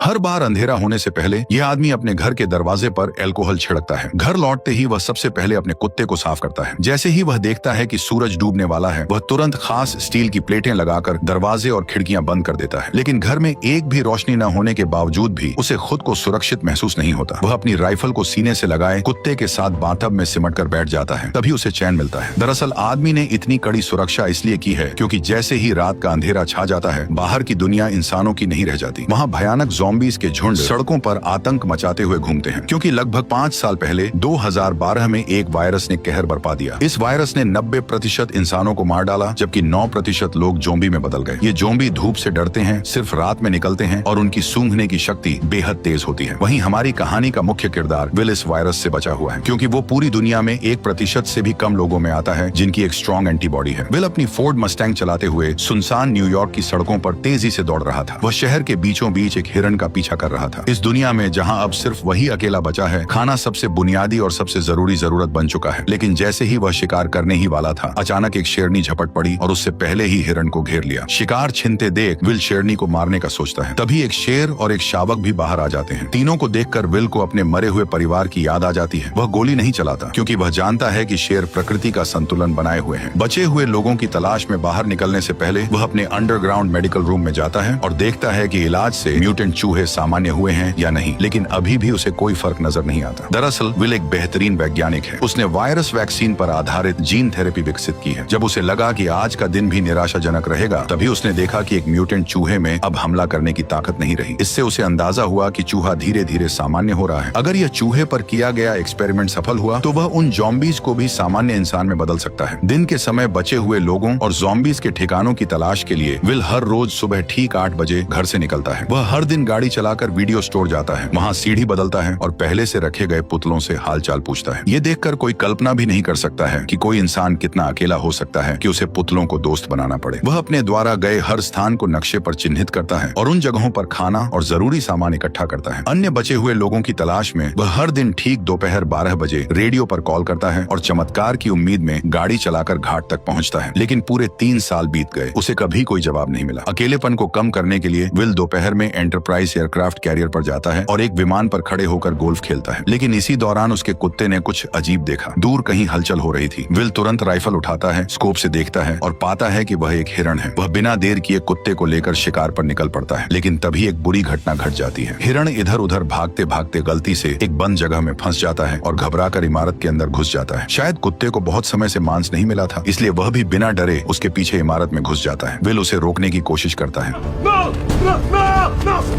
हर बार अंधेरा होने से पहले यह आदमी अपने घर के दरवाजे पर अल्कोहल छिड़कता है। घर लौटते ही वह सबसे पहले अपने कुत्ते को साफ करता है। जैसे ही वह देखता है कि सूरज डूबने वाला है, वह तुरंत खास स्टील की प्लेटें लगाकर दरवाजे और खिड़कियां बंद कर देता है। लेकिन घर में एक भी रोशनी न होने के बावजूद भी उसे खुद को सुरक्षित महसूस नहीं होता। वह अपनी राइफल को सीने से लगाए कुत्ते के साथ बाथटब में सिमट कर बैठ जाता है। तभी उसे चैन मिलता है। दरअसल आदमी ने इतनी कड़ी सुरक्षा इसलिए की है क्योंकि जैसे ही रात का अंधेरा छा जाता है, बाहर की दुनिया इंसानों की नहीं रह जाती। वहाँ भयानक ज़ॉम्बीज़ के झुंड सड़कों पर आतंक मचाते हुए घूमते हैं, क्योंकि लगभग 5 साल पहले 2012 में एक वायरस ने कहर बरपा दिया। इस वायरस ने 90% इंसानों को मार डाला, जबकि 9% लोग ज़ॉम्बी में बदल गए। ये ज़ॉम्बी धूप से डरते हैं, सिर्फ रात में निकलते हैं और उनकी सूंघने की शक्ति बेहद तेज होती है। वहीं हमारी कहानी का मुख्य किरदार विल इस वायरस से बचा हुआ है, क्योंकि वो पूरी दुनिया में 1% से भी कम लोगों में आता है जिनकी एक स्ट्रॉन्ग एंटीबॉडी है। विल अपनी फोर्ड मस्टैंग चलाते हुए सुनसान न्यूयॉर्क की सड़कों पर तेजी से दौड़ रहा था। वह शहर के बीचों बीच एक हिरन का पीछा कर रहा था। इस दुनिया में जहां अब सिर्फ वही अकेला बचा है, खाना सबसे बुनियादी और सबसे जरूरी जरूरत बन चुका है। लेकिन जैसे ही वह शिकार करने ही वाला था, अचानक एक शेरनी झपट पड़ी और उससे पहले ही हिरन को घेर लिया। शिकार छिनते देख विल शेरनी को मारने का सोचता है। तभी एक शेर और एक शावक भी बाहर आ जाते हैं। तीनों को देखकर विल को अपने मरे हुए परिवार की याद आ जाती है। वह गोली नहीं चलाता, क्योंकि वह जानता है कि शेर प्रकृति का संतुलन बनाए हुए हैं। बचे हुए लोगों की तलाश में बाहर निकलने से पहले वह अपने अंडरग्राउंड मेडिकल रूम में जाता है और देखता है कि इलाज से म्यूटेंट चूहे सामान्य हुए हैं या नहीं। लेकिन अभी भी उसे कोई फर्क नजर नहीं आता। दरअसल विल एक बेहतरीन वैज्ञानिक है। उसने वायरस वैक्सीन पर आधारित जीन थेरेपी विकसित की है। जब उसे लगा कि आज का दिन भी निराशाजनक रहेगा, तभी उसने देखा कि एक म्यूटेंट चूहे में अब हमला करने की ताकत नहीं रही। इससे उसे अंदाजा हुआ कि चूहा धीरे धीरे सामान्य हो रहा है। अगर यह चूहे पर किया गया एक्सपेरिमेंट सफल हुआ तो वह उन ज़ॉम्बीज़ को भी सामान्य इंसान में बदल सकता है। दिन के समय बचे हुए लोगों और ज़ॉम्बीज़ के ठिकानों की तलाश के लिए विल हर रोज सुबह ठीक 8 बजे घर से निकलता है। वह हर दिन गाड़ी चलाकर वीडियो स्टोर जाता है, वहाँ सीढ़ी बदलता है और पहले से रखे गए पुतलों से हालचाल पूछता है। ये देखकर कोई कल्पना भी नहीं कर सकता है कि कोई इंसान कितना अकेला हो सकता है कि उसे पुतलों को दोस्त बनाना पड़े। वह अपने द्वारा गए हर स्थान को नक्शे पर चिन्हित करता है और उन जगहों पर खाना और जरूरी सामान इकट्ठा करता है। अन्य बचे हुए लोगों की तलाश में वह हर दिन ठीक दोपहर 12 बजे रेडियो पर कॉल करता है और चमत्कार की उम्मीद में गाड़ी चलाकर घाट तक पहुंचता है। लेकिन पूरे 3 साल बीत गए, उसे कभी कोई जवाब नहीं मिला। अकेलेपन को कम करने के लिए विल दोपहर में एंटरप्राइज एयरक्राफ्ट कैरियर पर जाता है और एक विमान पर खड़े होकर गोल्फ खेलता है। लेकिन इसी दौरान उसके कुत्ते ने कुछ अजीब देखा। दूर कहीं हलचल हो रही थी। विल तुरंत राइफल उठाता है, स्कोप से देखता है और पाता है कि वह एक हिरण है। वह बिना देर किए कुत्ते को लेकर शिकार पर निकल पड़ता है। लेकिन तभी एक बुरी घटना घट जाती है। हिरण इधर उधर भागते भागते गलती से एक बंद जगह में फंस जाता है और घबराकर इमारत के अंदर घुस जाता है। शायद कुत्ते को बहुत समय से मांस नहीं मिला था, इसलिए वह भी बिना डरे उसके पीछे इमारत में घुस जाता है। विल उसे रोकने की कोशिश करता है।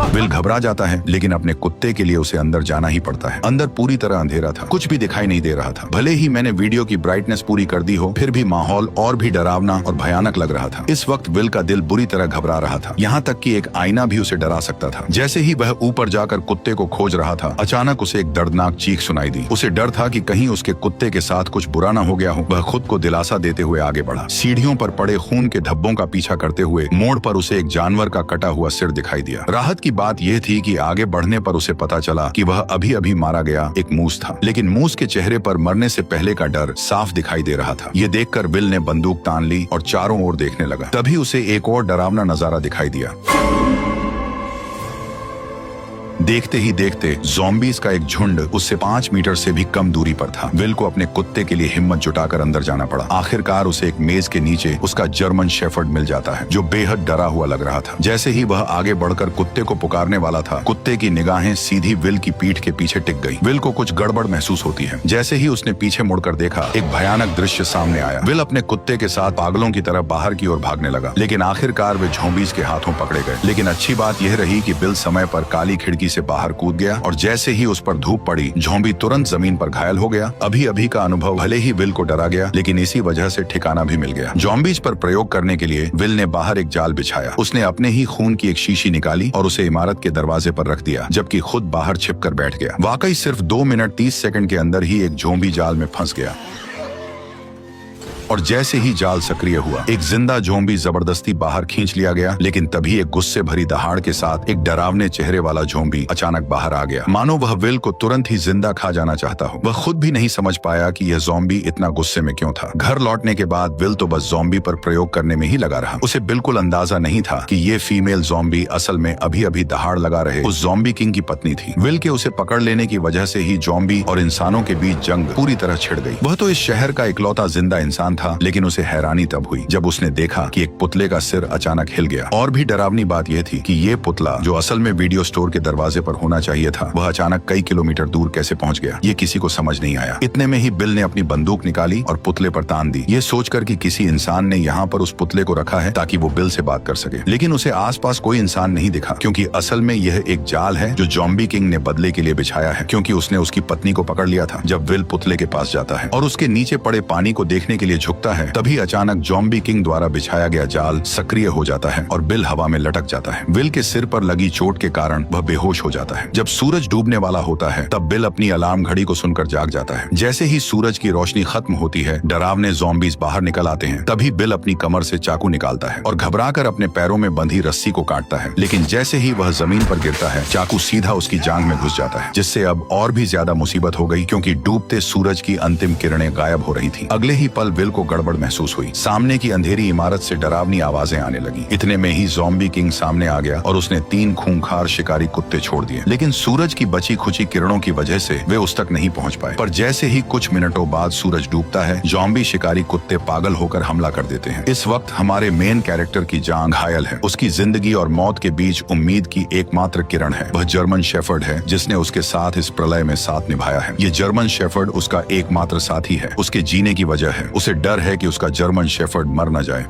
विल घबरा जाता है, लेकिन अपने कुत्ते के लिए उसे अंदर जाना ही पड़ता है। अंदर पूरी तरह अंधेरा था, कुछ भी दिखाई नहीं दे रहा था। भले ही मैंने वीडियो की ब्राइटनेस पूरी कर दी हो, फिर भी माहौल और भी डरावना और भयानक लग रहा था। इस वक्त विल का दिल बुरी तरह घबरा रहा था, यहाँ तक कि एक आईना भी उसे डरा सकता था। जैसे ही वह ऊपर जाकर कुत्ते को खोज रहा था, अचानक उसे एक दर्दनाक चीख सुनाई दी। उसे डर था कि कहीं उसके कुत्ते के साथ कुछ बुरा न हो गया हो। वह खुद को दिलासा देते हुए आगे बढ़ा। सीढ़ियों पर पड़े खून के धब्बों का पीछा करते हुए मोड़ पर उसे एक जानवर का कटा हुआ सिर दिखाई दिया। राहत की बात यह थी कि आगे बढ़ने पर उसे पता चला कि वह अभी अभी मारा गया एक मूस था। लेकिन मूस के चेहरे पर मरने से पहले का डर साफ दिखाई दे रहा था। ये देखकर विल ने बंदूक तान ली और चारों ओर देखने लगा। तभी उसे एक और डरावना नजारा दिखाई दिया। देखते ही देखते ज़ॉम्बीज़ का एक झुंड उससे 5 मीटर से भी कम दूरी पर था। विल को अपने कुत्ते के लिए हिम्मत जुटाकर अंदर जाना पड़ा। आखिरकार उसे एक मेज के नीचे उसका जर्मन शेफर्ड मिल जाता है, जो बेहद डरा हुआ लग रहा था। जैसे ही वह आगे बढ़कर कुत्ते को पुकारने वाला था, कुत्ते की निगाहें सीधी विल की पीठ के पीछे टिक गई। विल को कुछ गड़बड़ महसूस होती है। जैसे ही उसने पीछे मुड़कर देखा, एक भयानक दृश्य सामने आया। विल अपने कुत्ते के साथ पागलों की तरह बाहर की ओर भागने लगा, लेकिन आखिरकार वे ज़ॉम्बीज़ के हाथों पकड़े गए। लेकिन अच्छी बात यह रही कि विल समय पर काली खिड़की से बाहर कूद गया और जैसे ही उस पर धूप पड़ी, ज़ॉम्बी तुरंत जमीन पर घायल हो गया। अभी अभी का अनुभव भले ही विल को डरा गया, लेकिन इसी वजह से ठिकाना भी मिल गया। ज़ॉम्बीज़ पर प्रयोग करने के लिए विल ने बाहर एक जाल बिछाया। उसने अपने ही खून की एक शीशी निकाली और उसे इमारत के दरवाजे पर रख दिया, जबकि खुद बाहर छिपकर बैठ गया। वाकई सिर्फ 2 मिनट 30 सेकंड के अंदर ही एक ज़ॉम्बी जाल में फंस गया। और जैसे ही जाल सक्रिय हुआ, एक जिंदा ज़ॉम्बी जबरदस्ती बाहर खींच लिया गया। लेकिन तभी एक गुस्से भरी दहाड़ के साथ एक डरावने चेहरे वाला ज़ॉम्बी अचानक बाहर आ गया, मानो वह विल को तुरंत ही जिंदा खा जाना चाहता हो। वह खुद भी नहीं समझ पाया कि यह ज़ॉम्बी इतना गुस्से में क्यों था। घर लौटने के बाद विल तो बस ज़ॉम्बी पर प्रयोग करने में ही लगा रहा। उसे बिल्कुल अंदाजा नहीं था कि ये फीमेल ज़ॉम्बी असल में अभी अभी दहाड़ लगा रहे उस ज़ॉम्बी किंग की पत्नी थी। विल के उसे पकड़ लेने की वजह से ही ज़ॉम्बी और इंसानों के बीच जंग पूरी तरह छिड़ गई। वह तो इस शहर का इकलौता जिंदा इंसान था, लेकिन उसे हैरानी तब हुई जब उसने देखा कि एक पुतले का सिर अचानक हिल गया। और भी डरावनी बात यह थी कि ये पुतला, जो असल में वीडियो स्टोर के दरवाजे पर होना चाहिए था, वह अचानक कई किलोमीटर दूर कैसे पहुंच गया, ये किसी को समझ नहीं आया। इतने में ही बिल ने अपनी बंदूक निकाली और पुतले पर तान दी, ये सोचकर कि किसी इंसान ने यहाँ पर उस पुतले को रखा है ताकि वो बिल से बात कर सके। लेकिन उसे आसपास कोई इंसान नहीं दिखा, क्योंकि असल में यह एक जाल है जो ज़ॉम्बी किंग ने बदले के लिए बिछाया है, क्योंकि उसने उसकी पत्नी को पकड़ लिया था। जब विल पुतले के पास जाता है और उसके नीचे पड़े पानी को देखने के लिए झुकता है, तभी अचानक ज़ॉम्बी किंग द्वारा बिछाया गया जाल सक्रिय हो जाता है और बिल हवा में लटक जाता है। विल के सिर पर लगी चोट के कारण वह बेहोश हो जाता है। जब सूरज डूबने वाला होता है, तब बिल अपनी अलार्म घड़ी को सुनकर जाग जाता है। जैसे ही सूरज की रोशनी खत्म होती है, डरावने ज़ॉम्बीज बाहर निकल आते हैं। तभी बिल अपनी कमर से चाकू निकालता है और घबराकर अपने पैरों में बंधी रस्सी को काटता है। लेकिन जैसे ही वह जमीन पर गिरता है, चाकू सीधा उसकी जांघ में घुस जाता है, जिससे अब और भी ज्यादा मुसीबत हो गई, क्योंकि डूबते सूरज की अंतिम किरणें गायब हो रही थी। अगले ही पल विल को गड़बड़ महसूस हुई। सामने की अंधेरी इमारत से डरावनी आवाजें आने लगी। इतने में ही ज़ॉम्बी किंग सामने आ गया और उसने 3 खूंखार शिकारी कुत्ते छोड़ दिए। लेकिन सूरज की बची खुची किरणों की वजह से वे उस तक नहीं पहुंच पाए। पर जैसे ही कुछ मिनटों बाद सूरज डूबता है, ज़ॉम्बी शिकारी कुत्ते पागल होकर हमला कर देते हैं। इस वक्त हमारे मेन कैरेक्टर की जान घायल है। उसकी जिंदगी और मौत के बीच उम्मीद की एकमात्र किरण है। वह जर्मन शेफर्ड है, जिसने उसके साथ इस प्रलय में साथ निभाया है। ये जर्मन शेफर्ड उसका एकमात्र साथी है, उसके जीने की वजह है। उसे डर है कि उसका जर्मन शेफर्ड मर न जाए।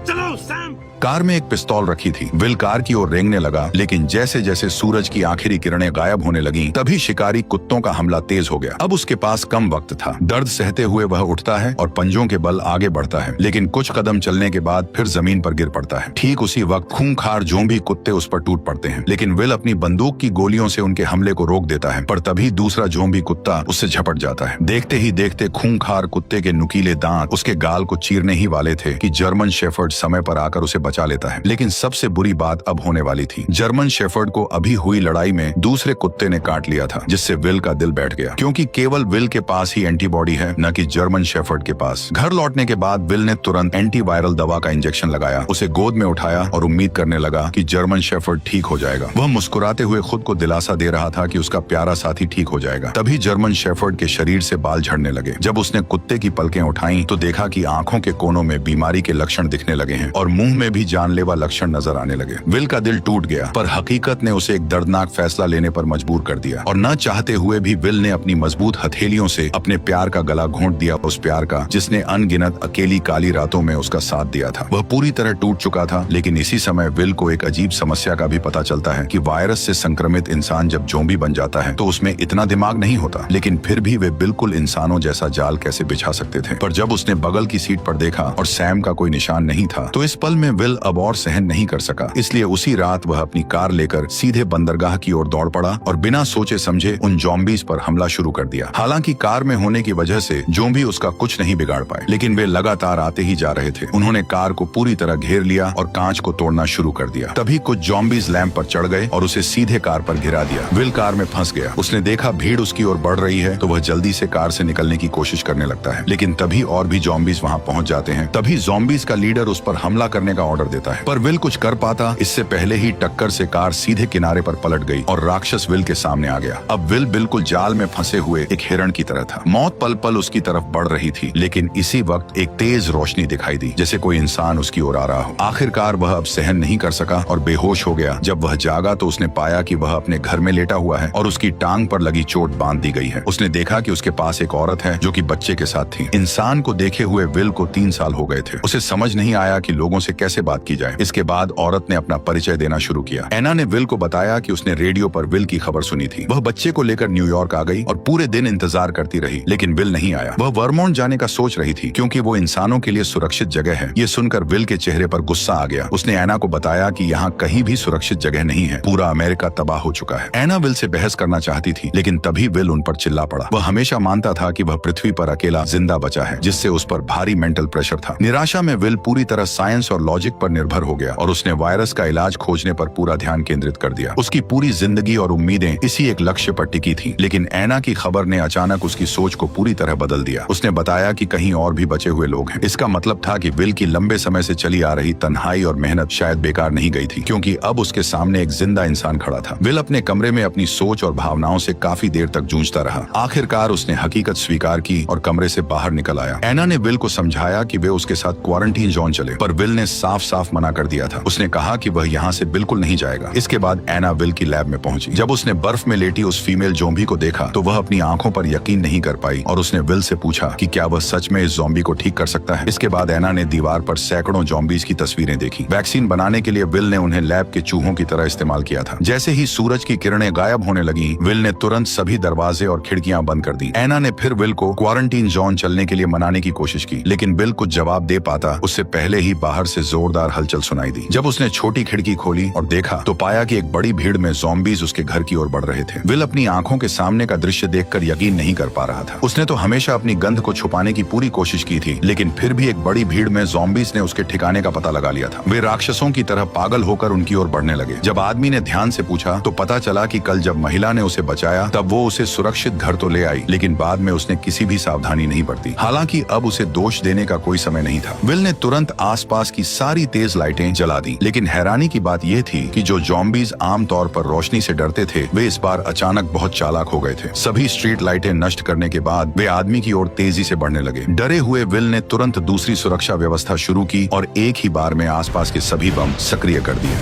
चलो सैम। कार में एक पिस्तौल रखी थी। विल कार की ओर रेंगने लगा, लेकिन जैसे जैसे सूरज की आखिरी किरणें गायब होने लगीं, तभी शिकारी कुत्तों का हमला तेज हो गया। अब उसके पास कम वक्त था। दर्द सहते हुए वह उठता है और पंजों के बल आगे बढ़ता है, लेकिन कुछ कदम चलने के बाद फिर जमीन पर गिर पड़ता है। ठीक उसी वक्त खूंखार ज़ॉम्बी कुत्ते उस पर टूट पड़ते हैं, लेकिन विल अपनी बंदूक की गोलियों से उनके हमले को रोक देता है। पर तभी दूसरा ज़ॉम्बी कुत्ता उससे झपट जाता है। देखते ही देखते खूंखार कुत्ते के नुकीले दांत उसके गाल को चीरने ही वाले थे कि जर्मन शेफर्ड समय पर आकर उसे बचा लेता है। लेकिन सबसे बुरी बात अब होने वाली थी। जर्मन शेफर्ड को अभी हुई लड़ाई में दूसरे कुत्ते ने काट लिया था, जिससे विल का दिल बैठ गया, क्योंकि केवल विल के पास ही एंटीबॉडी है, न कि जर्मन शेफर्ड के पास। घर लौटने के बाद विल ने तुरंत एंटीवायरल दवा का इंजेक्शन लगाया, उसे गोद में उठाया और उम्मीद करने लगा कि जर्मन शेफर्ड ठीक हो जाएगा। वह मुस्कुराते हुए खुद को दिलासा दे रहा था कि उसका प्यारा साथी ठीक हो जाएगा। तभी जर्मन शेफर्ड के शरीर से बाल झड़ने लगे। जब उसने कुत्ते की पलकें उठाई तो देखा कि आंखों के कोनों में बीमारी के लक्षण दिखने लगे हैं और मुंह में भी जानलेवा लक्षण नजर आने लगे। विल का दिल टूट गया, पर हकीकत ने उसे एक दर्दनाक फैसला लेने पर मजबूर कर दिया और न चाहते हुए भी विल ने अपनी मजबूत हथेलियों से अपने प्यार का गला घोंट दिया, उस प्यार का जिसने अनगिनत अकेली काली रातों में उसका साथ दिया था। वह पूरी तरह टूट चुका था। लेकिन इसी समय विल को एक अजीब समस्या का भी पता चलता है कि वायरस से संक्रमित इंसान जब ज़ॉम्बी बन जाता है तो उसमें इतना दिमाग नहीं होता, लेकिन फिर भी वे बिल्कुल इंसानों जैसा जाल कैसे बिछा सकते थे। पर जब उसने बगल की सीट पर देखा और सैम का कोई निशान नहीं था, तो इस पल में विल अब और सहन नहीं कर सका। इसलिए उसी रात वह अपनी कार लेकर सीधे बंदरगाह की ओर दौड़ पड़ा और बिना सोचे समझे उन ज़ॉम्बीज पर हमला शुरू कर दिया। हालांकि कार में होने की वजह से ज़ॉम्बी उसका कुछ नहीं बिगाड़ पाए, लेकिन वे लगातार आते ही जा रहे थे। उन्होंने कार को पूरी तरह घेर लिया और कांच को तोड़ना शुरू कर दिया। तभी कुछ ज़ॉम्बीज लैंप पर चढ़ गए और उसे सीधे कार पर गिरा दिया। विल कार में फंस गया। उसने देखा भीड़ उसकी ओर बढ़ रही है, तो वह जल्दी से कार से निकलने की कोशिश करने लगता है, लेकिन तभी और भी ज़ॉम्बीज वहां पहुंच जाते हैं। तभी ज़ॉम्बीज का लीडर उस पर हमला करने का ऑर्डर देता है, पर विल कुछ कर पाता इससे पहले ही टक्कर से कार सीधे किनारे पर पलट गई और राक्षस विल के सामने आ गया। अब विल बिल्कुल जाल में फंसे हुए एक हिरण की तरह था। मौत पल पल उसकी तरफ बढ़ रही थी, लेकिन इसी वक्त एक तेज रोशनी दिखाई दी, जैसे कोई इंसान उसकी ओर आ रहा हो। आखिरकार वह अब सहन नहीं कर सका और बेहोश हो गया। जब वह जागा तो उसने पाया कि वह अपने घर में लेटा हुआ है और उसकी टांग पर लगी चोट बांध दी गई है। उसने देखा कि उसके पास एक औरत है जो कि बच्चे के साथ थी। इंसान को देखे हुए विल को 3 साल हो गए थे। उसे समझ नहीं आया कि लोगों से कैसे बात की जाए। इसके बाद औरत ने अपना परिचय देना शुरू किया। एना ने विल को बताया कि उसने रेडियो पर विल की खबर सुनी थी। वह बच्चे को लेकर न्यूयॉर्क आ गई और पूरे दिन इंतजार करती रही, लेकिन विल नहीं आया। वह वर्मोंट जाने का सोच रही थी क्योंकि वो इंसानों के लिए सुरक्षित जगह है। ये सुनकर विल के चेहरे पर गुस्सा आ गया। उसने एना को बताया कि यहाँ कहीं भी सुरक्षित जगह नहीं है, पूरा अमेरिका तबाह हो चुका है। एना विल से बहस करना चाहती थी, लेकिन तभी विल उन पर चिल्ला पड़ा। वह हमेशा मानता था कि वह पृथ्वी पर अकेला जिंदा बचा है, जिससे उस पर भारी मेंटल प्रेशर था। निराशा में विल पूरी तरह साइंस और लॉजिक पर निर्भर हो गया और उसने वायरस का इलाज खोजने पर पूरा ध्यान केंद्रित कर दिया। उसकी पूरी जिंदगी और उम्मीदें इसी एक लक्ष्य पर टिकी थी। लेकिन एना की खबर ने अचानक उसकी सोच को पूरी तरह बदल दिया। उसने बताया कि कहीं और भी बचे हुए लोग हैं। इसका मतलब था कि विल की लंबे समय से चली आ रही तन्हाई और मेहनत शायद बेकार नहीं गई थी, क्योंकि अब उसके सामने एक जिंदा इंसान खड़ा था। विल अपने कमरे में अपनी सोच और भावनाओं से काफी देर तक जूझता रहा। आखिरकार उसने हकीकत स्वीकार की और कमरे से बाहर निकल आया। एना ने विल को समझाया कि वे उसके साथ क्वारंटीन जोन चले, पर विल ने साफ साफ मना कर दिया था। उसने कहा कि वह यहाँ से बिल्कुल नहीं जाएगा। इसके बाद एना विल की लैब में पहुंची। जब उसने बर्फ में लेटी उस फीमेल ज़ॉम्बी को देखा तो वह अपनी आंखों पर यकीन नहीं कर पाई और उसने विल से पूछा कि क्या वह सच में इस ज़ॉम्बी को ठीक कर सकता है। इसके बाद एना ने दीवार पर सैकड़ों ज़ॉम्बीज की तस्वीरें देखी। वैक्सीन बनाने के लिए विल ने उन्हें लैब के चूहों की तरह इस्तेमाल किया था। जैसे ही सूरज की किरणें गायब होने लगी, विल ने तुरंत सभी दरवाजे और खिड़कियां बंद कर दी। एना ने फिर विल को क्वारंटीन जोन चलने के लिए मनाने की कोशिश की, लेकिन विल कुछ जवाब दे पाता उससे पहले ही बाहर से जोरदार हलचल सुनाई दी। जब उसने छोटी खिड़की खोली और देखा तो पाया कि एक बड़ी भीड़ में ज़ॉम्बीज उसके घर की ओर बढ़ रहे थे। विल अपनी आंखों के सामने का दृश्य देखकर यकीन नहीं कर पा रहा था। उसने तो हमेशा अपनी गंध को छुपाने की पूरी कोशिश की थी, लेकिन फिर भी एक बड़ी भीड़ में ज़ॉम्बीज ने उसके ठिकाने का पता लगा लिया था। वे राक्षसों की तरह पागल होकर उनकी ओर बढ़ने लगे। जब आदमी ने ध्यान से पूछा तो पता चला कि कल जब महिला ने उसे बचाया तब वो उसे सुरक्षित घर तो ले आई, लेकिन बाद में उसने किसी भी सावधानी नहीं बरती। हालांकि अब उसे दोष देने का कोई समय नहीं था। विल ने तुरंत आसपास की सारी तेज लाइटें जला दी, लेकिन हैरानी की बात यह थी कि जो ज़ॉम्बीज आमतौर पर रोशनी से डरते थे, वे इस बार अचानक बहुत चालाक हो गए थे। सभी स्ट्रीट लाइटें नष्ट करने के बाद वे आदमी की ओर तेजी से बढ़ने लगे। डरे हुए विल ने तुरंत दूसरी सुरक्षा व्यवस्था शुरू की और एक ही बार में आसपास के सभी बम सक्रिय कर दिए।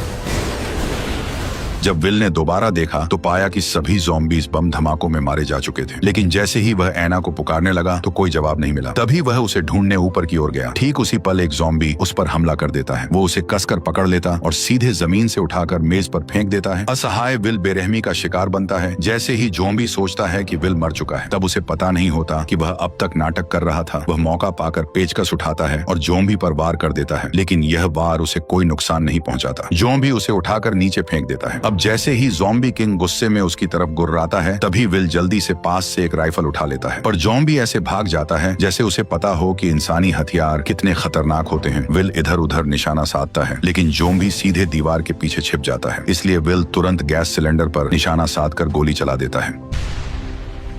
जब विल ने दोबारा देखा तो पाया कि सभी ज़ॉम्बीज बम धमाकों में मारे जा चुके थे, लेकिन जैसे ही वह एना को पुकारने लगा तो कोई जवाब नहीं मिला। तभी वह उसे ढूंढने ऊपर की ओर गया। ठीक उसी पल एक ज़ॉम्बी उस पर हमला कर देता है। वो उसे कसकर पकड़ लेता और सीधे जमीन से उठाकर मेज पर फेंक देता है। असहाय विल बेरहमी का शिकार बनता है। जैसे ही ज़ॉम्बी सोचता है कि विल मर चुका है, तब उसे पता नहीं होता कि वह अब तक नाटक कर रहा था। वह मौका पाकर पेचकस उठाता है और ज़ॉम्बी पर वार कर देता है, लेकिन यह वार उसे कोई नुकसान नहीं पहुंचाता। ज़ॉम्बी उसे उठाकर नीचे फेंक देता है। अब जैसे ही ज़ॉम्बी किंग गुस्से में उसकी तरफ गुर्राता है, तभी विल जल्दी से पास से एक राइफल उठा लेता है, पर ज़ॉम्बी ऐसे भाग जाता है जैसे उसे पता हो कि इंसानी हथियार कितने खतरनाक होते हैं। विल इधर उधर निशाना साधता है, लेकिन ज़ॉम्बी सीधे दीवार के पीछे छिप जाता है। इसलिए विल तुरंत गैस सिलेंडर पर निशाना साधकर गोली चला देता है।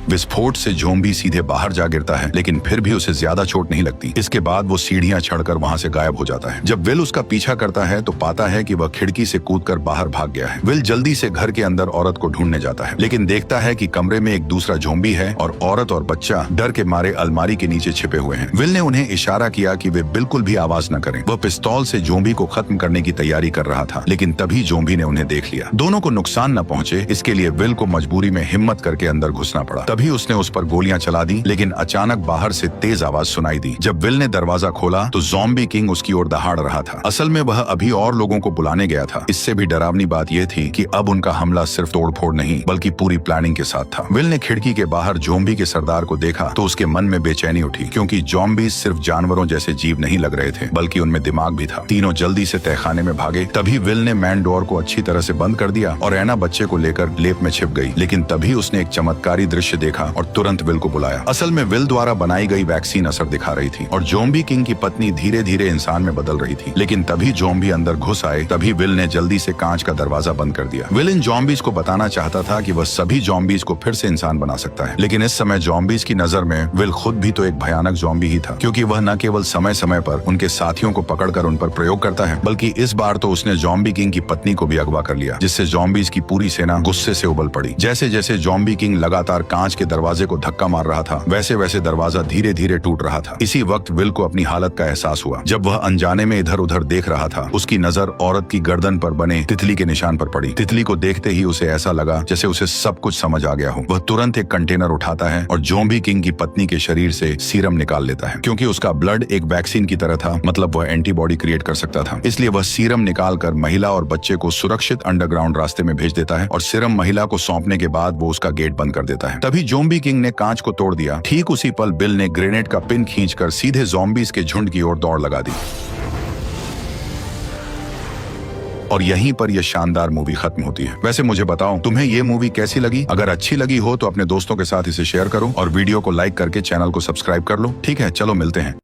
विस्फोट से ज़ॉम्बी सीधे बाहर जा गिरता है, लेकिन फिर भी उसे ज्यादा चोट नहीं लगती। इसके बाद वो सीढ़ियां चढ़कर वहां से गायब हो जाता है। जब विल उसका पीछा करता है तो पाता है कि वह खिड़की से कूदकर बाहर भाग गया है। विल जल्दी से घर के अंदर औरत को ढूंढने जाता है, लेकिन देखता है कि कमरे में एक दूसरा ज़ॉम्बी है और औरत और बच्चा डर के मारे अलमारी के नीचे छिपे हुए हैं। विल ने उन्हें इशारा किया कि वे बिल्कुल भी आवाज न करें। वह पिस्तौल से ज़ॉम्बी को खत्म करने की तैयारी कर रहा था, लेकिन तभी ज़ॉम्बी ने उन्हें देख लिया। दोनों को नुकसान न पहुंचे, इसके लिए विल को मजबूरी में हिम्मत करके अंदर घुसना पड़ा। तभी उसने उस पर गोलियां चला दी, लेकिन अचानक बाहर से तेज आवाज सुनाई दी। जब विल ने दरवाजा खोला तो ज़ॉम्बी किंग उसकी ओर दहाड़ रहा था। असल में वह अभी और लोगों को बुलाने गया था। इससे भी डरावनी बात यह थी कि अब उनका हमला सिर्फ तोड़फोड़ नहीं बल्कि पूरी प्लानिंग के साथ था। विल ने खिड़की के बाहर ज़ॉम्बी के सरदार को देखा तो उसके मन में बेचैनी उठी, क्योंकि ज़ॉम्बी सिर्फ जानवरों जैसे जीव नहीं लग रहे थे, बल्कि उनमें दिमाग भी था। तीनों जल्दी से तहखाने में भागे। तभी विल ने मैन डोर को अच्छी तरह से बंद कर दिया और एना बच्चे को लेकर लेप में छिप गई। लेकिन तभी उसने एक चमत्कारी दृश्य देखा और तुरंत विल को बुलाया। असल में विल द्वारा बनाई गई वैक्सीन असर दिखा रही थी और ज़ॉम्बी किंग की पत्नी धीरे धीरे इंसान में बदल रही थी। लेकिन तभी ज़ॉम्बी अंदर घुस आए। तभी विल ने जल्दी से कांच का दरवाजा बंद कर दिया। विल इन ज़ॉम्बीज को बताना चाहता था कि वह सभी ज़ॉम्बीज को फिर से इंसान बना सकता है, लेकिन इस समय ज़ॉम्बीज की नजर में विल खुद भी तो एक भयानक ज़ॉम्बी ही था, क्योंकि वह न केवल समय समय पर उनके साथियों को पकड़कर उन पर प्रयोग करता है, बल्कि इस बार तो उसने ज़ॉम्बी किंग की पत्नी को भी अगवा कर लिया, जिससे ज़ॉम्बीज की पूरी सेना गुस्से से उबल पड़ी। जैसे जैसे ज़ॉम्बी किंग लगातार कांच कांच के दरवाजे को धक्का मार रहा था, वैसे वैसे दरवाजा धीरे धीरे टूट रहा था। इसी वक्त विल को अपनी हालत का एहसास हुआ। जब वह अनजाने में इधर उधर देख रहा था, उसकी नजर औरत की गर्दन पर बने तितली के निशान पर पड़ी। तितली को देखते ही उसे ऐसा लगा जैसे उसे सब कुछ समझ आ गया हो। वह तुरंत एक कंटेनर उठाता है और ज़ॉम्बी किंग की पत्नी के शरीर से सीरम निकाल लेता है। क्योंकि उसका ब्लड एक वैक्सीन की तरह था, मतलब वह एंटीबॉडी क्रिएट कर सकता था, इसलिए वह सीरम निकालकर महिला और बच्चे को सुरक्षित अंडरग्राउंड रास्ते में भेज देता है और सीरम महिला को सौंपने के बाद वो उसका गेट बंद कर देता है। तभी ज़ॉम्बी किंग ने कांच को तोड़ दिया। ठीक उसी पल बिल ने ग्रेनेड का पिन खींचकर सीधे ज़ॉम्बीज के झुंड की ओर दौड़ लगा दी। और यहीं पर यह शानदार मूवी खत्म होती है। वैसे मुझे बताओ, तुम्हें ये मूवी कैसी लगी? अगर अच्छी लगी हो तो अपने दोस्तों के साथ इसे शेयर करो और वीडियो को लाइक करके चैनल को सब्सक्राइब कर लो। ठीक है, चलो मिलते हैं।